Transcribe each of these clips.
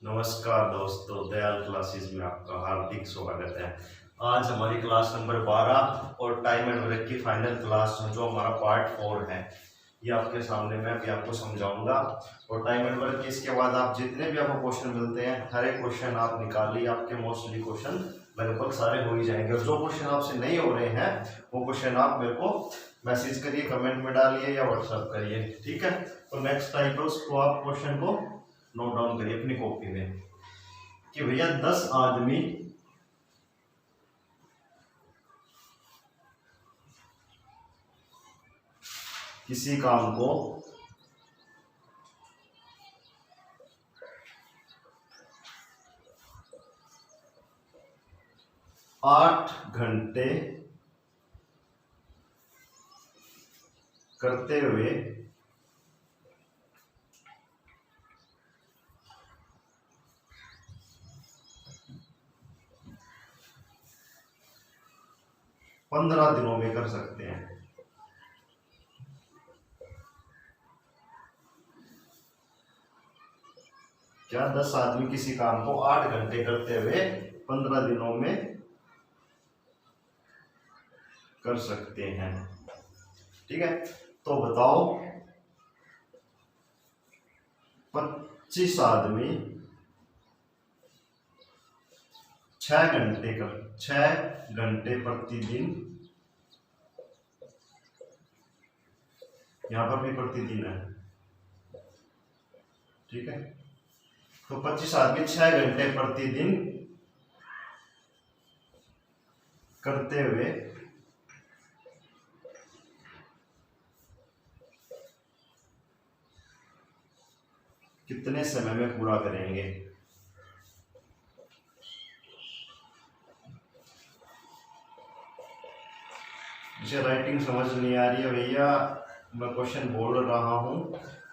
नमस्कार दोस्तों, दयाल क्लासेस में आपका हार्दिक स्वागत है। आज हमारी क्लास नंबर 12 और टाइम एंड वर्क की फाइनल क्लास जो हमारा पार्ट 4 है, ये आपके सामने मैं अभी आपको समझाऊंगा। और टाइम एंड वर्क इसके बाद आप जितने भी आपको क्वेश्चन मिलते हैं, हर एक क्वेश्चन आप निकालिए, आपके मोस्टली क्वेश्चन लगभग सारे हो ही जाएंगे। और जो क्वेश्चन आपसे नहीं हो रहे हैं वो क्वेश्चन आप मेरे को मैसेज करिए, कमेंट में डालिए या व्हाट्सएप करिए, ठीक है। तो नेक्स्ट टाइम पे उसको आप क्वेश्चन को नोट डाउन करिए अपनी कॉपी में कि भैया 10 आदमी किसी काम को 8 घंटे करते हुए 15 दिनों में कर सकते हैं। क्या 10 आदमी किसी काम को 8 घंटे करते हुए 15 दिनों में कर सकते हैं, ठीक है। तो बताओ 25 आदमी 6 घंटे प्रतिदिन, यहां पर भी प्रतिदिन है, ठीक है। तो 25 आदमी 6 घंटे प्रतिदिन करते हुए कितने समय में पूरा करेंगे। मुझे राइटिंग समझ नहीं आ रही है भैया, मैं क्वेश्चन बोल रहा हूं,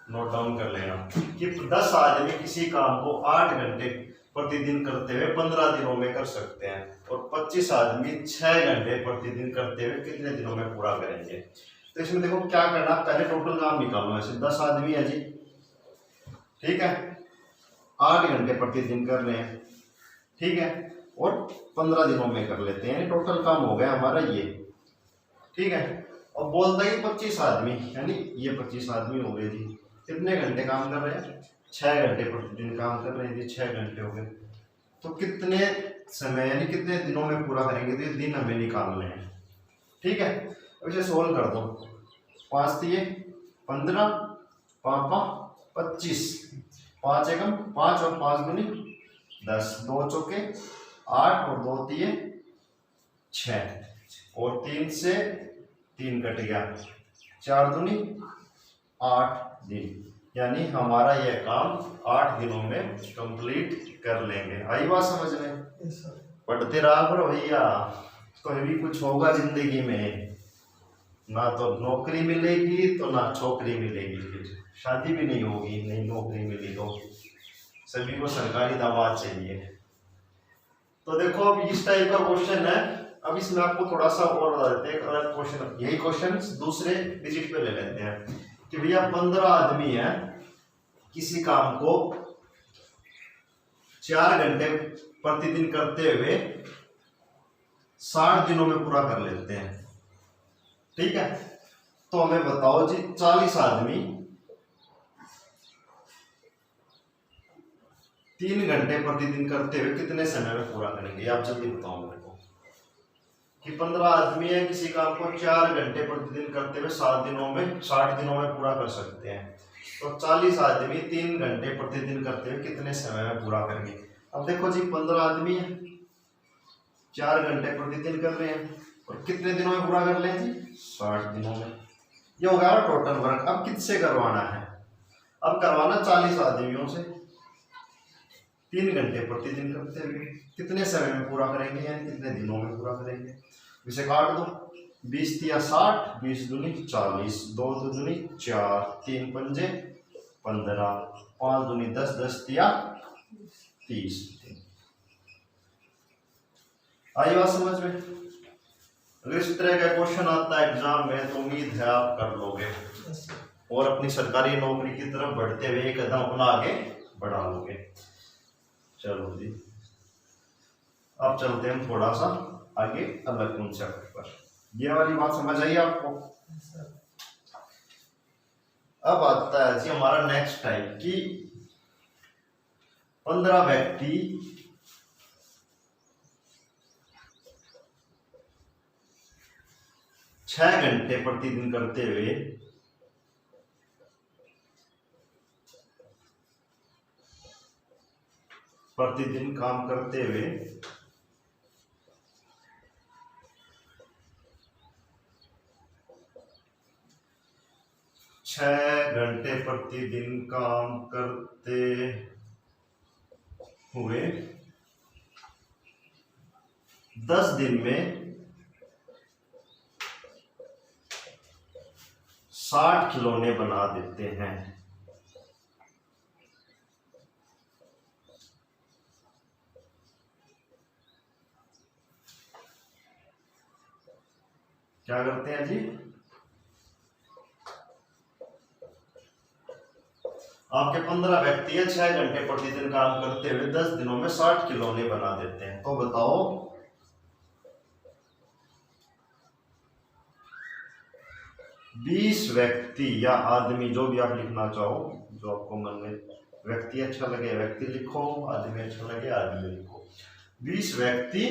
नोट डाउन कर लेना कि 10 आदमी किसी काम को 8 घंटे प्रतिदिन करते हुए 15 दिनों में कर सकते हैं, और 25 आदमी 6 घंटे प्रतिदिन करते हुए कितने दिनों में पूरा करेंगे। तो इसमें देखो क्या करना, पहले टोटल काम निकालना है। 10 आदमी है जी, ठीक है, 8 घंटे प्रतिदिन कर रहे हैं, ठीक है, और 15 दिनों में कर लेते हैं, टोटल काम हो गया हमारा ये, ठीक है। और बोलता है 25 आदमी, यानी ये 25 आदमी हो गए जी, कितने घंटे काम कर रहे हैं, 6 घंटे प्रतिदिन काम कर रहे हैं जी, 6 घंटे हो गए। तो कितने समय यानी कितने दिनों में पूरा करेंगे, तो ये दिन हमें निकालने हैं, ठीक है। अब इसे सोल्व कर दो, 5 दिए 15, 25, 5 एकम 5 और 5 दूनी 10, 2 चौके 8 और 2 दिए 6, और 3 से 3 कट गया, 4 दूनी 8 दिन, यानी हमारा यह काम 8 दिनों में कंप्लीट कर लेंगे। आई बात समझ में? पढ़ते रहा करो भैया, कोई भी कुछ होगा जिंदगी में, ना तो नौकरी मिलेगी तो ना छोकरी मिलेगी, फिर शादी भी नहीं होगी, नहीं नौकरी मिली तो सभी को सरकारी दामाद चाहिए। तो देखो अब इस टाइप का क्वेश्चन है। अब इसमें आपको थोड़ा सा और बता देते हैं, अलग क्वेश्चन, यही क्वेश्चन दूसरे डिजिट पे ले लेते हैं कि भैया 15 आदमी है किसी काम को 4 घंटे प्रतिदिन करते हुए 60 दिनों में पूरा कर लेते हैं, ठीक है। तो हमें बताओ जी 40 आदमी 3 घंटे प्रतिदिन करते हुए कितने समय में पूरा करेंगे, आप जल्दी बताओ मेरे को। कि 15 आदमी है किसी काम को 4 घंटे प्रतिदिन करते हुए 60 दिनों में पूरा कर सकते हैं, तो 40 आदमी 3 घंटे प्रतिदिन करते हुए कितने समय में पूरा करेंगे। अब देखो जी 15 आदमी है 4 घंटे प्रतिदिन कर रहे हैं, और कितने दिनों में पूरा कर लें जी, 60 दिनों में। ये हो गया टोटल वर्क। अब किससे करवाना है, अब करवाना 40 आदमियों से, 3 घंटे प्रतिदिन करते हुए कितने समय में पूरा करेंगे, यानी कितने दिनों में पूरा करेंगे। इसे काट दो, 20 दिया 60, 20 दूनी 40, 2 दूनी 4, 3 पंजे 15, 5 दूनी 10, 10 दिया 30। आई बात समझ में? अगर इस तरह का क्वेश्चन आता है एग्जाम में तो उम्मीद है आप कर लोगे और अपनी सरकारी नौकरी की तरफ बढ़ते हुए एक कदम अपना आगे बढ़ा लोगे। चलो जी, अब चलते हैं हम थोड़ा सा आगे अलग कॉन्सेप्ट पर। ये वाली बात समझ आई आपको? अब आता है जी हमारा नेक्स्ट टाइप कि 15 व्यक्ति 6 घंटे प्रतिदिन करते हुए काम करते हुए 6 घंटे प्रतिदिन काम करते हुए 10 दिन में 60 खिलौने बना देते हैं। क्या करते हैं जी? आपके 15 व्यक्ति है, 6 घंटे प्रतिदिन काम करते हुए 10 दिनों में 60 खिलौने बना देते हैं। तो बताओ 20 व्यक्ति या आदमी, जो भी आप लिखना चाहो, जो आपको मन में, व्यक्ति अच्छा लगे व्यक्ति लिखो, आदमी अच्छा लगे आदमी लिखो। 20 व्यक्ति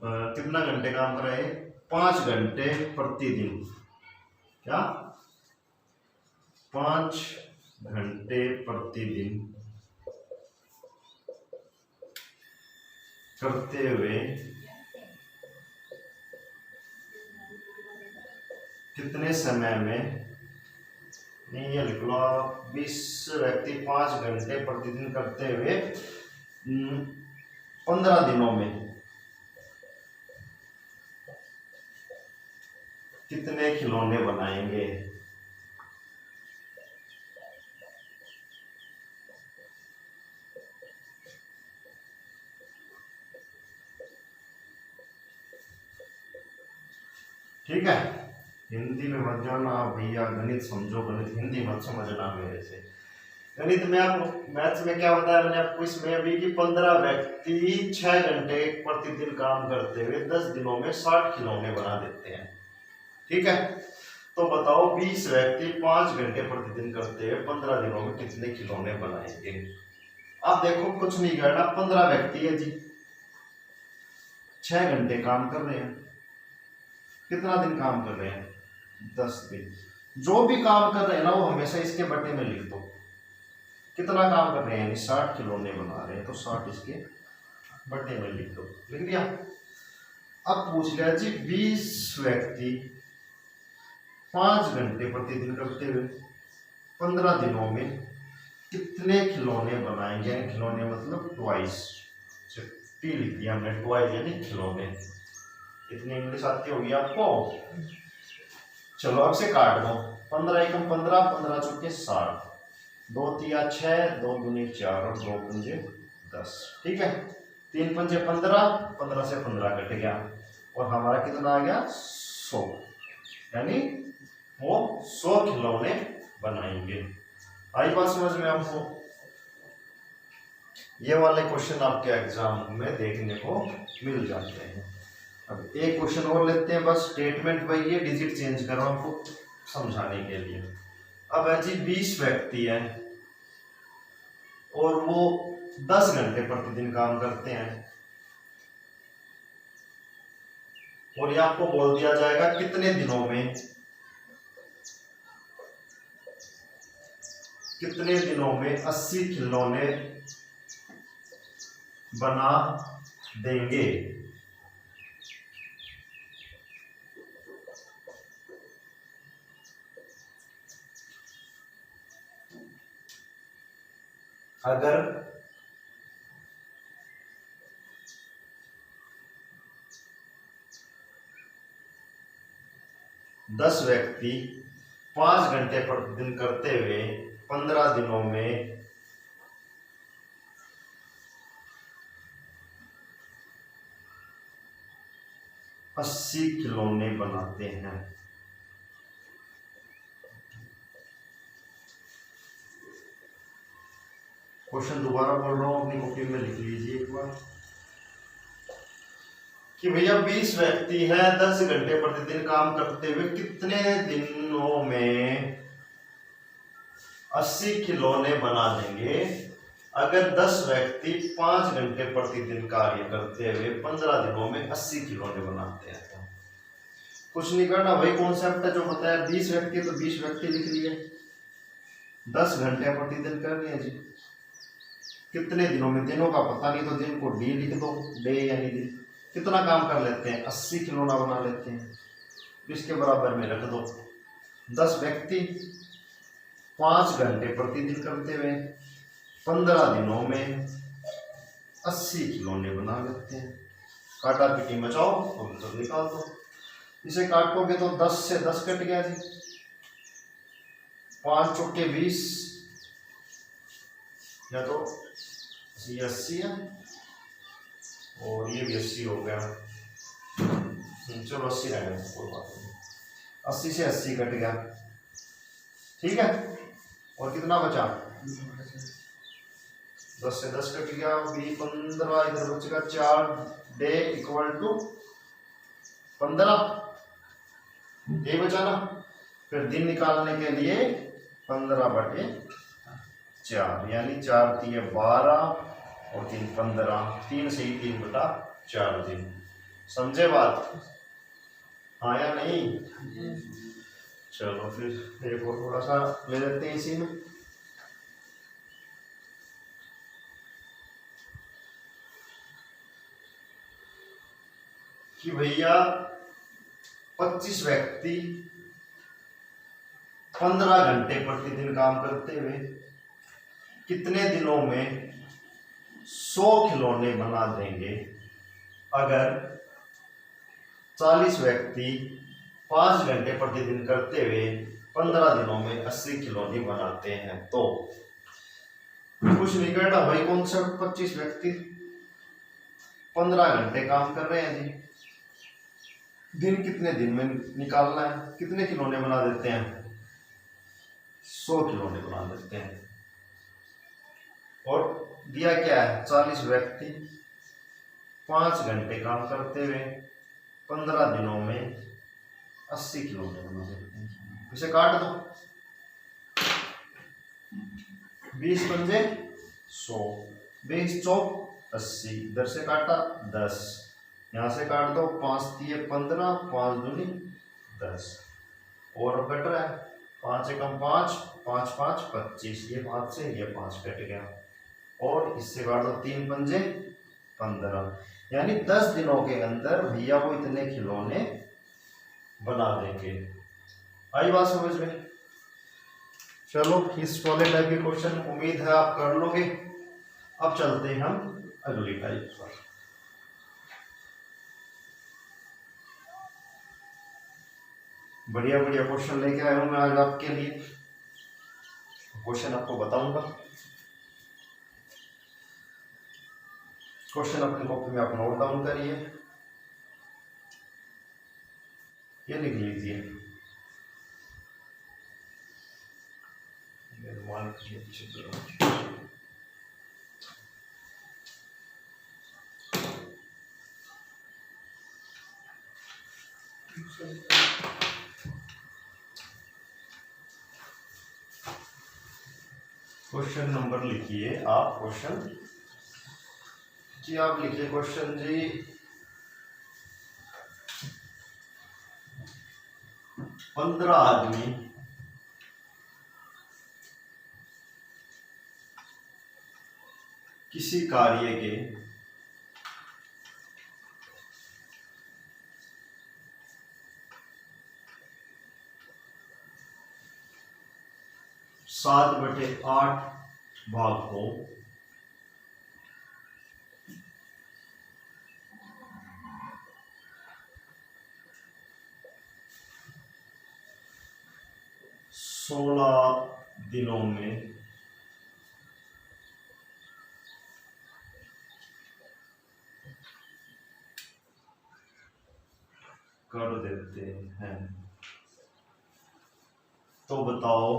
कितना घंटे काम कर रहे हैं? 5 घंटे प्रतिदिन। क्या? 5 घंटे प्रतिदिन करते हुए कितने समय में, नहीं ये लिख लो, 20 व्यक्ति 5 घंटे प्रतिदिन करते हुए 15 दिनों में कितने खिलौने बनाएंगे? ठीक है, हिंदी में मत जाना भैया, गणित समझो, गणित हिंदी मत समझना मेरे से। गणित में आप, मैथ्स में क्या बताया मैंने आपको इसमें अभी कि 15 व्यक्ति 6 घंटे प्रतिदिन काम करते हुए 10 दिनों में 60 खिलौने बना देते हैं। ठीक है, तो बताओ 20 व्यक्ति 5 घंटे प्रतिदिन करते हुए 15 दिनों में कितने खिलौने बनाएंगे? अब देखो कुछ नहीं करना, 15 व्यक्ति है जी, 6 घंटे काम कर रहे हैं, कितना दिन काम कर रहे हैं? 10 दिन। जो भी काम कर रहे हैं ना वो हमेशा इसके बटे में लिख दो, कितना काम कर रहे हैं, 60 खिलौने बना रहे हैं, तो 60 इसके बटे में लिख दो। लिख दिया? अब पूछ लिया जी 20 व्यक्ति 5 घंटे प्रतिदिन करते हुए 15 दिनों में कितने खिलौने बनाएंगे? खिलौने मतलब टॉयज, टी लिख दिया हमने, टॉयज यानी खिलौने। इतनी इंग्लिश आती होगी आपको? चलो अब से काट दो, 15 एकम 15, 15 चौके 60, 2 तिया 6, 2 दूनी 4 और 2 पंजे 10। ठीक है, 3 पंजे 15, 15 से 15 कट गया और हमारा कितना आ गया? 100, यानी वो 100 खिलौने बनाएंगे। आई बात समझ में आपको? ये वाले क्वेश्चन आपके एग्जाम में देखने को मिल जाते हैं। अब एक क्वेश्चन और लेते हैं, बस स्टेटमेंट वही है, डिजिट चेंज करो आपको समझाने के लिए। अब है जी 20 व्यक्ति हैं और वो 10 घंटे प्रतिदिन काम करते हैं और ये आपको बोल दिया जाएगा कितने दिनों में, कितने दिनों में 80 खिलौने बना देंगे। अगर 10 व्यक्ति 5 घंटे प्रतिदिन करते हुए 15 दिनों में 80 खिलौने बनाते हैं, क्वेश्चन दोबारा बोल रहा हूँ, अपनी कॉपी में लिख लीजिए एक बार कि भैया 20 व्यक्ति हैं, 10 घंटे प्रतिदिन काम करते हुए कितने दिनों में 80 खिलौने बना देंगे। अगर 10 व्यक्ति 5 घंटे प्रतिदिन कार्य करते हुए 15 दिनों में 80 खिलौने बनाते हैं। तो कुछ नहीं करना, वही कॉन्सेप्ट है जो बताया। 20 व्यक्ति तो 20 व्यक्ति लिख लिए, 10 घंटे प्रतिदिन कर लिए जी, कितने दिनों में, दिनों का पता नहीं तो दिन को डी लिख दो, डे यानी दिन, कितना काम कर लेते हैं, 80 खिलौना बना लेते हैं, इसके बराबर में रख दो। 10 व्यक्ति 5 घंटे प्रतिदिन करते हुए 15 दिनों में 80 खिलौने बना लेते हैं। काटा पीटी मचाओ और उत्तर निकाल दो। इसे काटोगे तो 10 से 10 कट गया जी, 5 चौके 20, या तो ये 80 है और ये भी 80 हो गया। चलो 80 रह गया, कोई बात नहीं, 80 से 80 कट गया, ठीक है। और कितना बचा, 10 से 10 कट गया, 20 15, इधर बचेगा 4, डे इक्वल टू 15, ये बचा ना। फिर दिन निकालने के लिए 15/4, यानी 4 3 12 और 3 15, 3 से ही 3/4 दिन। समझे बात, हाँ या नहीं? चलो फिर एक और थोड़ा सा ले लेते हैं इसी में। कि भैया 25 व्यक्ति 15 घंटे प्रतिदिन काम करते हुए कितने दिनों में 100 खिलौने बना देंगे। अगर 40 व्यक्ति 5 घंटे प्रतिदिन करते हुए 15 दिनों में 80 खिलौने बनाते हैं। तो कुछ नहीं करना भाई, कॉन्सेप्ट 25 व्यक्ति 15 घंटे काम कर रहे हैं जी, दिन कितने दिन में निकालना है, कितने खिलौने बना देते हैं, 100 खिलौने बना देते हैं। और दिया क्या है, 40 व्यक्ति 5 घंटे काम करते हुए 15 दिनों में 80 खिलौने बना देते हैं। इसे काट दो, 20 पंजे 100, 20 चौक 80, इधर से काटा 10, यहाँ से काट दो, 5 3 15, 5 दूनी 10, और अब कट रहा है 5 एकम 5, 5 5 25, ये 5 से ये 5 कट गया, और इससे काट दो 3 पंजे 15, यानी 10 दिनों के अंदर भैया वो इतने खिलौने बना देंगे। आई बात समझ में? चलो इस वाले टाइप के क्वेश्चन उम्मीद है आप कर लोगे। अब चलते हैं हम अगली टाइप पर। बढ़िया बढ़िया क्वेश्चन लेके आया हूं मैं आज आपके लिए। क्वेश्चन आपको बताऊंगा, क्वेश्चन अपनी कॉपी में आप नोट डाउन करिए, ये लिख लीजिए। क्वेश्चन नंबर लिखिए आप, क्वेश्चन जी आप लिखिए क्वेश्चन जी, 15 आदमी किसी कार्य के सात बटे 8 भाग को सोलह दिनों में कर देते हैं, तो बताओ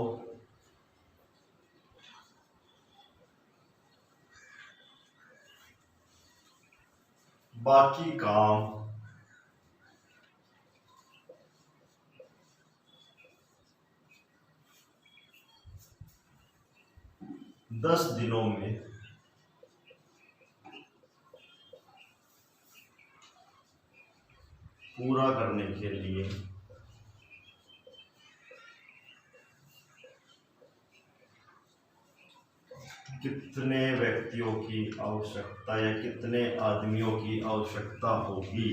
बाकी काम 10 दिनों में पूरा करने के लिए कितने व्यक्तियों की आवश्यकता या कितने आदमियों की आवश्यकता होगी।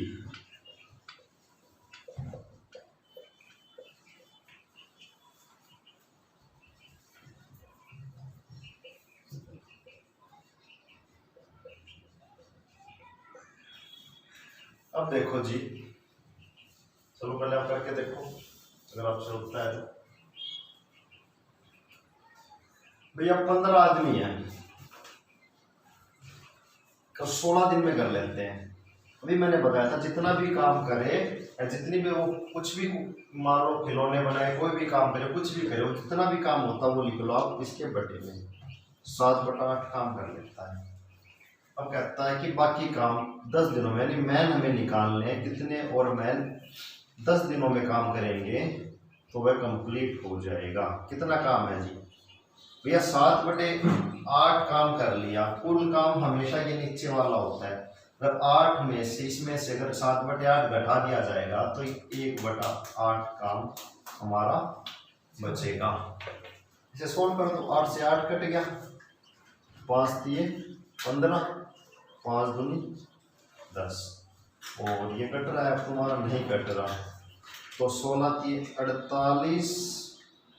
अब देखो जी, चलो पहले आप करके देखो अगर आपसे होता है तो। भैया 15 आदमी हैं तो 16 दिन में कर लेते हैं। अभी मैंने बताया था जितना भी काम करे या जितनी भी वो कुछ भी मान लो खिलौने बनाए, कोई भी काम करे, कुछ भी करे, वो जितना भी काम होता है वो लिख लो आप इसके बटे में। 7/8 काम कर लेता है। अब कहता है कि बाकी काम 10 दिनों में, यानी मैन हमें निकालने हैं कितने, और मैन 10 दिनों में काम करेंगे तो वह कंप्लीट हो जाएगा। कितना काम है जी भैया? 7/8 काम कर लिया। कुल काम हमेशा ये नीचे वाला होता है। अगर 8 में से इसमें से अगर 7/8 घटा दिया जाएगा तो 1/8 काम हमारा बचेगा। इसे सोल्व कर दो। 8 से 8 कट गया, 5 दिए 15, 5 दूनी 10, और ये कट रहा है, अब तुम्हारा नहीं कट रहा तो 16 दिए 48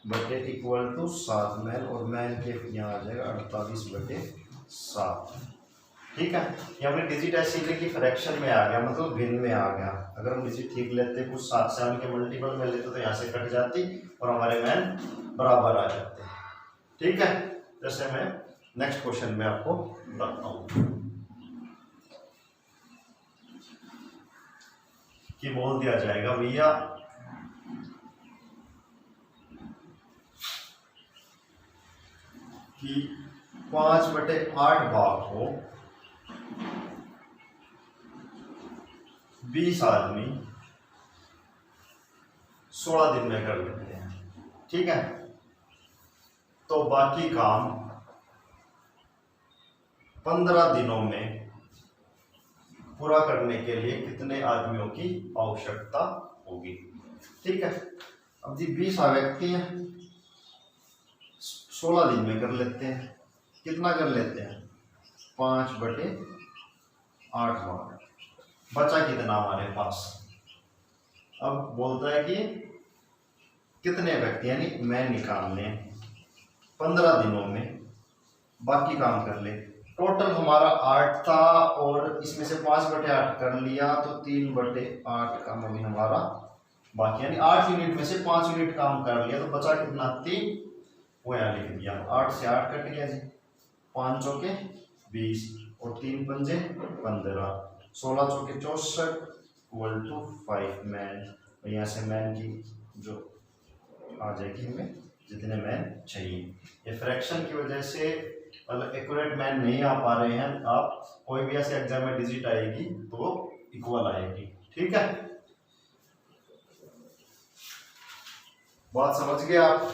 बटे इक्वल टू 7 मैन, और मैन के यहाँ आ जाएगा 48/7। ठीक है, ये हमने डिजिट ऐसे लिखी फ्रैक्शन में आ गया, मतलब भिन्न में आ गया। अगर हम डिजिट ठीक लेते कुछ 7 से के मल्टीपल में लेते तो यहाँ से कट जाती और हमारे मैन बराबर आ जाते। ठीक है, जैसे मैं नेक्स्ट क्वेश्चन में आपको बताता हूँ कि बोल दिया जाएगा भैया कि 5/8 भाग को 20 आदमी 16 दिन में कर लेते हैं। ठीक है, तो बाकी काम 15 दिनों में पूरा करने के लिए कितने आदमियों की आवश्यकता होगी। ठीक है, अब जी 20 व्यक्ति हैं, 16 दिन में कर लेते हैं। कितना कर लेते हैं? 5/8 भाग, बचा कितना हमारे पास? अब बोलता है कि कितने व्यक्ति, यानी मैं निकालने 15 दिनों में बाकी काम कर ले। टोटल हमारा 8 था और इसमें से 5/8 कर लिया तो 3/8 काम अभी हमारा बाकी, यानी 8 यूनिट में से 5 यूनिट काम कर लिया तो बचा कितना? 3, वो यहाँ लिख दिया। 8 से 8 कट गया जी, 5 चौके 20 और 3 पंजे 15, 16 चौके 64 इक्वल टू 5 मैन। और यहाँ से मैन की जो आ जाएगी हमें जितने मैन चाहिए। ये फ्रैक्शन की वजह से मतलब एक्यूरेट मैन नहीं आ पा रहे हैं। आप कोई भी ऐसे एग्जाम में डिजिट आएगी तो इक्वल आएगी। ठीक है, बात समझ गए आप?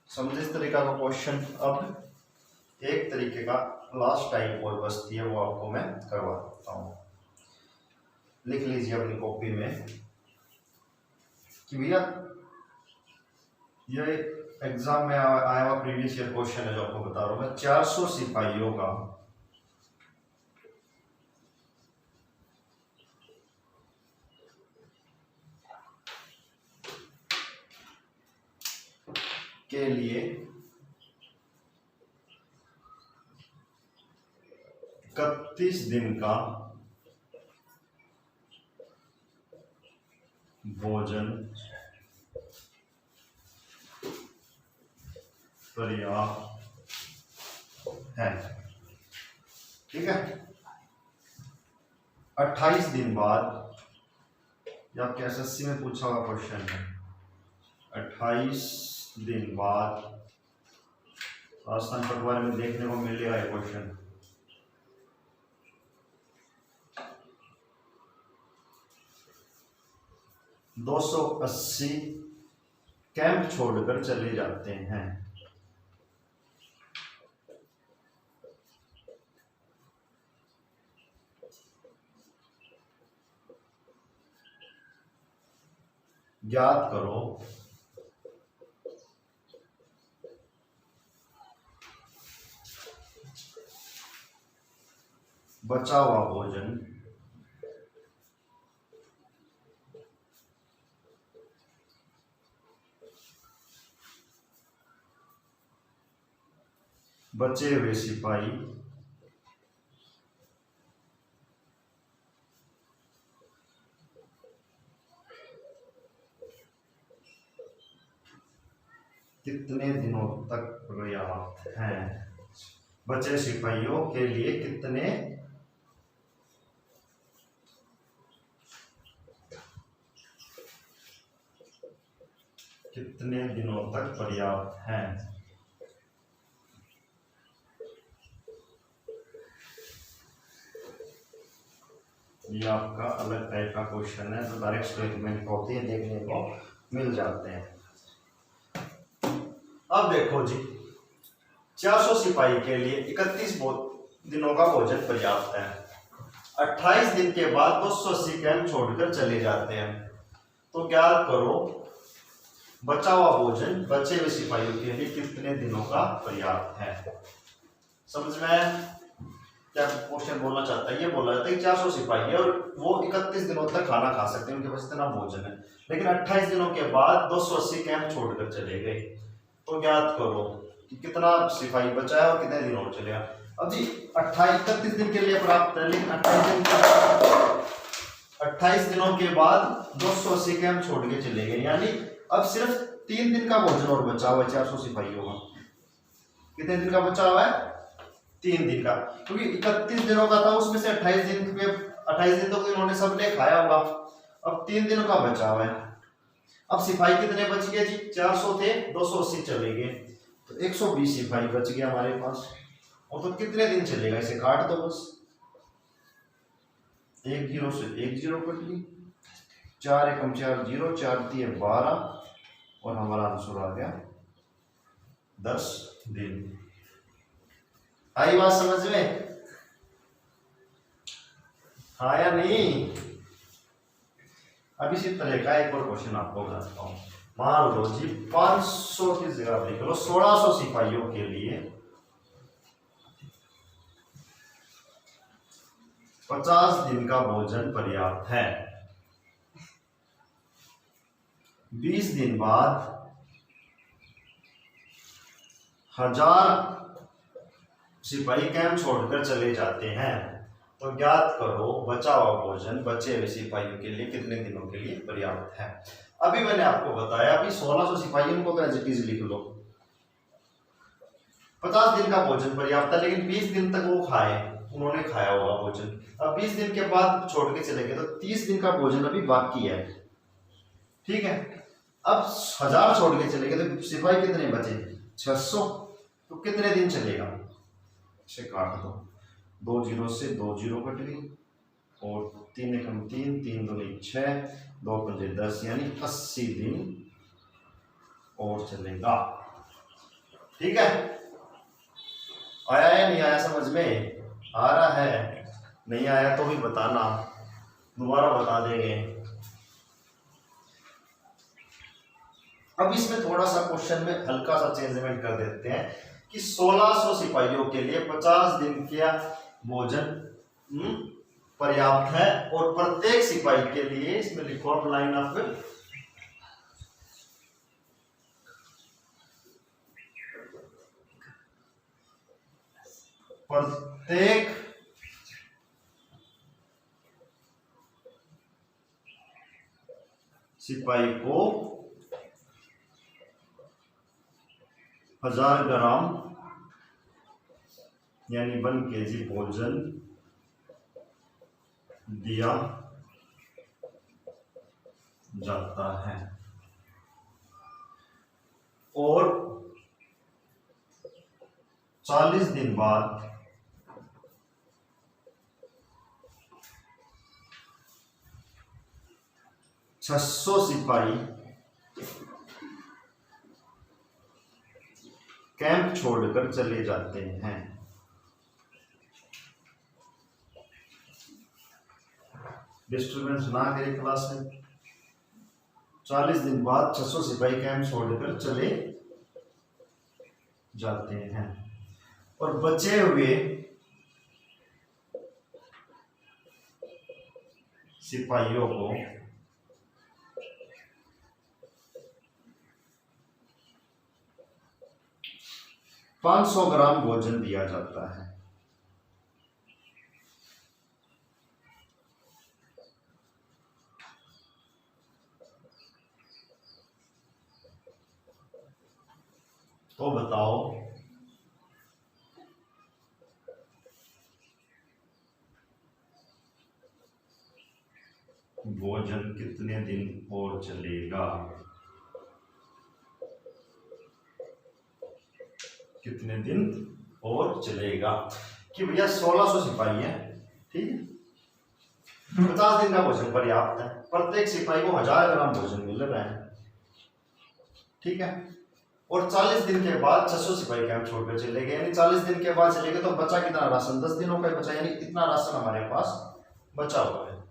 समझे इस तरीका का क्वेश्चन। अब एक तरीके का लास्ट टाइम और बचती है, वो आपको मैं करवा देता हूँ। लिख लीजिए अपनी कॉपी में कि भैया ये एग्जाम में आया हुआ प्रीवियस ईयर क्वेश्चन है जो आपको बता रहा हूँ मैं। 400 सिपाहियों का के लिए 31 दिन का भोजन पर्याप्त है। ठीक है, 28 दिन बाद या आपके एसएससी में पूछा हुआ क्वेश्चन है। 28 दिन बाद राजस्थान पटवारी में देखने को मिलेगा ये क्वेश्चन। दो 280 कैंप छोड़कर चले जाते हैं। ज्ञात करो बचा हुआ भोजन बचे हुए सिपाही कितने दिनों तक पर्याप्त हैं। बचे सिपाहियों के लिए कितने दिनों तक पर्याप्त हैं। ये आपका अलग टाइप का क्वेश्चन है, तो डायरेक्ट स्टेटमेंट होती है, देखने को मिल जाते हैं। अब देखो जी, 400 सिपाही के लिए 31 दिनों का भोजन पर्याप्त है। 28 दिन के बाद 280 कैंप छोड़कर चले जाते हैं। तो ज्ञात करो बचा हुआ भोजन बचे हुए सिपाहियों के लिए कितने दिनों का पर्याप्त है। समझ में क्या क्वेश्चन बोलना चाहता है? ये बोला जाता है कि 400 सिपाही है और वो 31 दिनों तक खाना खा सकते हैं, उनके पास इतना भोजन है, लेकिन 28 दिनों के बाद 280 कैंप छोड़कर चले गए। तो ज्ञात करो कि कितना सिपाही बचा है और कितने दिनों में चलेगा। अब जी 31 दिन के लिए प्राप्त है, लेकिन 28 दिनों के बाद 280 कैंप छोड़ के चले गए, यानी अब सिर्फ 3 दिन का भोजन और बचा हुआ है 400 सिपाहियों का। कितने दिन का बचा हुआ है? 3 दिन का, क्योंकि 31 दिनों का था, उसमें से 28 दिन तो इन्होंने सबने खाया होगा, अब 3 दिनों का बचा हुआ है। अब सिपाही कितने बच गए जी? 400 थे, 280 चले गए, तो 120 सिपाही बच गया हमारे पास। और तो कितने दिन चलेगा? इसे काट दो बस, 1 0 से 1 0 कट ली, 4 एकम 4 0, 4 3 12, और हमारा आंसर आ गया 10 दिन। आई बात समझ में? हाँ या नहीं? अब इसी तरह का एक और क्वेश्चन आपको बताता हूं। मान लो जी 500 की जगह लिख लो 1600 सिपाहियों के लिए 50 दिन का भोजन पर्याप्त है। 20 दिन बाद 1000 सिपाही कैंप छोड़कर चले जाते हैं। तो ज्ञात करो बचा हुआ भोजन बचे हुए सिपाहियों के लिए कितने दिनों के लिए पर्याप्त है। अभी मैंने आपको बताया, अभी 1600 सिपाहियों को एज इट इज लिख लो, 50 दिन का भोजन पर्याप्त है, लेकिन 20 दिन तक वो खाए, उन्होंने खाया होगा भोजन। अब 20 दिन के बाद छोड़ के चले गए, तो 30 दिन का भोजन अभी बाकी है, ठीक है। अब 1000 छोड़ के चले गए, तो सिपाही कितने बचे? 600, तो कितने दिन चलेगा? इसे काट दो, 2 0 से 2 0 कट गई, और 3 एकम 3, 3 दूनी 6, 2 पंजे 10, यानी 80 दिन और चलेगा। ठीक है, आया या नहीं आया समझ में? आ रहा है? नहीं आया तो भी बताना, दोबारा बता देंगे। अब इसमें थोड़ा सा क्वेश्चन में हल्का सा चेंजमेंट कर देते हैं कि 1600 सिपाहियों के लिए 50 दिन का भोजन पर्याप्त है, और प्रत्येक सिपाही के लिए, इसमें लिखो आप लाइन ऑफ, प्रत्येक सिपाही को 1000 ग्राम यानी 1 kg भोजन दिया जाता है। और 40 दिन बाद 600 सिपाही कैंप छोड़कर चले जाते हैं। डिस्टर्बेंस ना करे क्लास में। 40 दिन बाद 600 सिपाही कैंप छोड़कर चले जाते हैं और बचे हुए सिपाहियों को 500 ग्राम भोजन दिया जाता है। तो बताओ भोजन कितने दिन और चलेगा? कितने दिन और चलेगा? कि भैया 1600 सिपाही है, ठीक है, 50 दिन का भोजन पर्याप्त है। प्रत्येक सिपाही को 1000 ग्राम भोजन मिल रहा है, ठीक है। और 40 दिन के बाद 600 सिपाही कैंप छोड़कर चले गए, यानी 40 दिन के बाद चले गए तो बचा कितना राशन? 10 दिनों का बचा, यानी इतना राशन हमारे पास बचा हुआ है,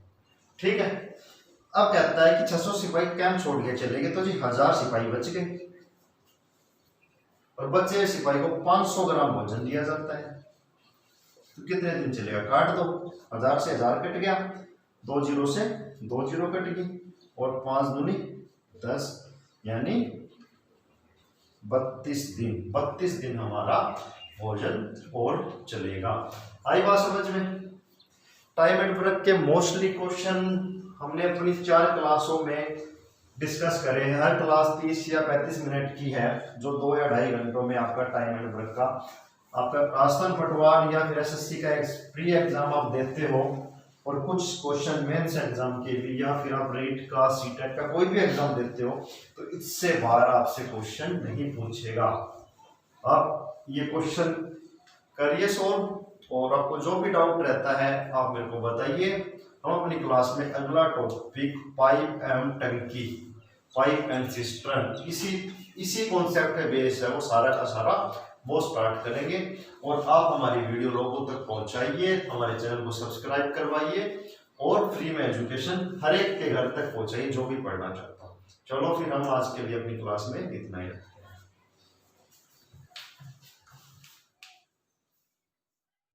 ठीक है। अब कहता है कि 600 सिपाही कैंप छोड़ के चले गए तो जी 1000 सिपाही बच गए और बचे सिपाही को 500 ग्राम भोजन दिया जाता है। तो कितने दिन चलेगा? काट दो, 1000 से 1000 कट गया, 2 जीरो से 2 जीरो कट गई और 5 दूनी 10, यानी 32 दिन हमारा भोजन और चलेगा। आई बात समझ में? टाइम एंड वर्क के मोस्टली क्वेश्चन हमने अपनी 4 क्लासों में डिस्कस करे हैं। हर क्लास 30 या 35 मिनट की है, जो 2 या 2.5 घंटों में आपका टाइम एंड वर्क का आपका राजस्थान पटवार या फिर एसएससी का प्री एग्जाम आप देते हो और कुछ क्वेश्चन मेंस एग्जाम के भी या फिर आप रेट का सीटेट का कोई भी एग्जाम देते हो तो इससे बाहर आपसे क्वेश्चन नहीं पूछेगा। आप ये क्वेश्चन करिए सोल्व, और आपको जो भी डाउट रहता है आप मेरे को बताइए। हम अपनी क्लास में अगला टॉपिक पाइप एवं टंकी, पाइप एंड सिस्टर्न, इसी कॉन्सेप्ट का बेस है वो सारा का सारा वो स्टार्ट करेंगे। और आप हमारी वीडियो लोगों तक पहुंचाइए, हमारे चैनल को सब्सक्राइब करवाइए और फ्री में एजुकेशन हर एक के घर तक पहुंचाइए जो भी पढ़ना चाहता हो। चलो फिर हम आज के लिए अपनी क्लास में इतना ही।